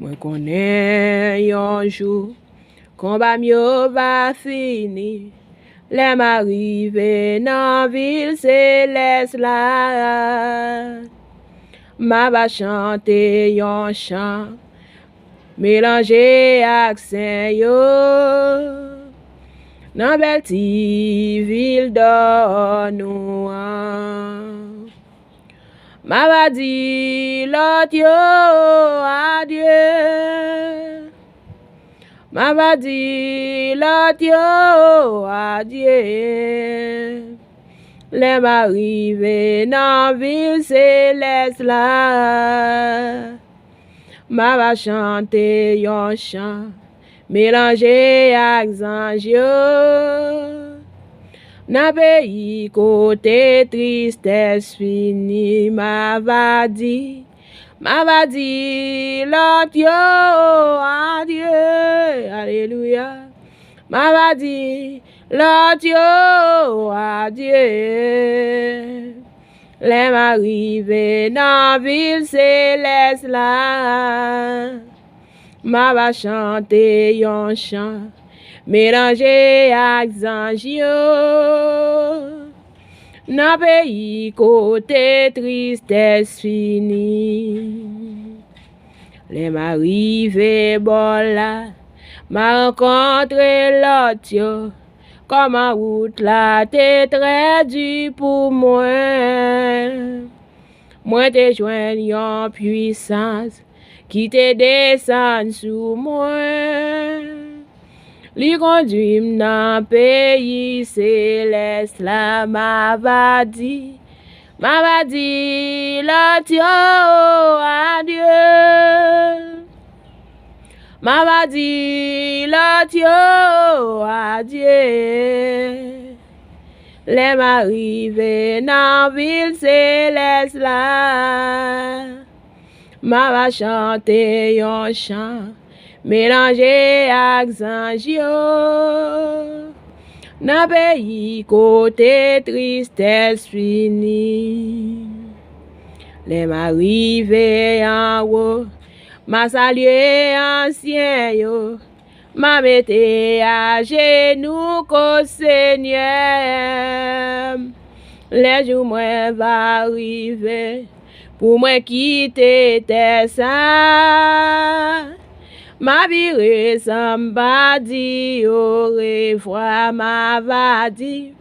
Moi connais un jour, combat mieux va finir. Les m'arriver dans ville céleste là. Ma va chanter un chant, mélanger accent yo. Dans belle petite ville d'or noir. Ma va dire l'autre yo adieu. Ma va dire l'autre yo adieu. Les m'arriver dans ville céleste là. Ma va chanter un chant, mélanger avec yo. Dans pays côté tristesse fini, ma va dire l'autre yo adieu, alléluia. Ma va dire l'autre yo adieu. Les m'arriver dans ville céleste là. Ma va chanter un chant, mélanger avec yo. Dans pays côté tristesse fini. Les m'arriver bon là, m'a rencontré l'autre yo. Comme en route là, t'es très dur pour moi. Moi te joigne en puissance, qui te descend sous moi. Li conduit dans pays céleste là, ma va dire l'autre yo adieu. Ma va dire l'autre yo adieu. Les m'arriver dans ville céleste là. Ma va chanter un chant, mélanger avec yo. Dans pays côté tristesse fini. Les m'arriver en haut, ma salué ancien yo. Ma mette à genoux qu'au Seigneur. Les jours moi va arriver pour moi quitter tes ça. Ma vie somebody au revoir ma va dire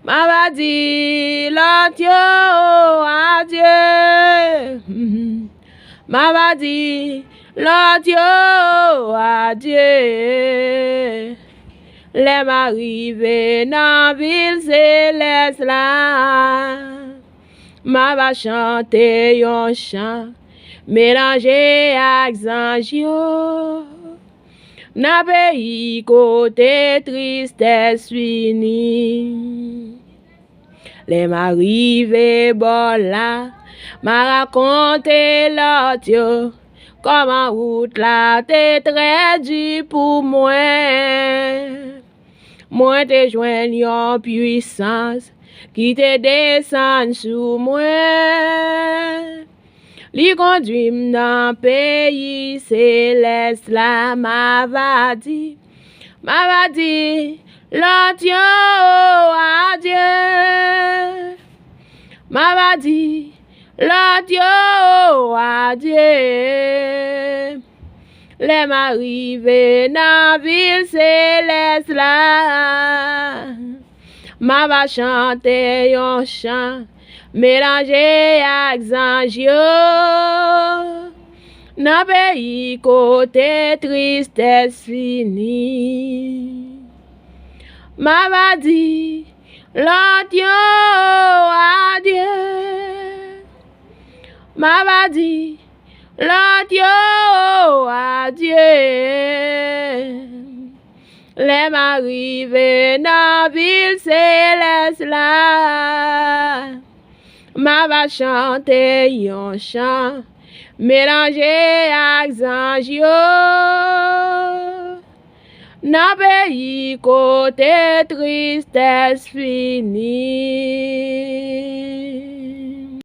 l'autre yo adieu. Ma va dire l'autre yo adieu. Les m'arriver dans ville céleste là. Ma va chanter un chant, mélanger avec yo. Dans pays côté tristesse fini. Les m'arriver bon là, m'a raconté l'autre yo. Comme en route là, t'es très dur pour moi. Moi te joigne en puissance, qui te descend sous moi. Li conduit dans pays céleste là, ma va dire l'autre yo adieu. Ma va dire l'autre yo adieu. Les m'arriver dans ville céleste là. Ma va chanter un chant, mélanger avec yo. Dans pays côté tristesse fini. Ma va dire l'autre yo adieu. Ma va dire l'autre yo adieu. Les m'arriver dans ville céleste là. Ma va chanter un chant, mélanger avec yo. Dans pays côté tristesse fini.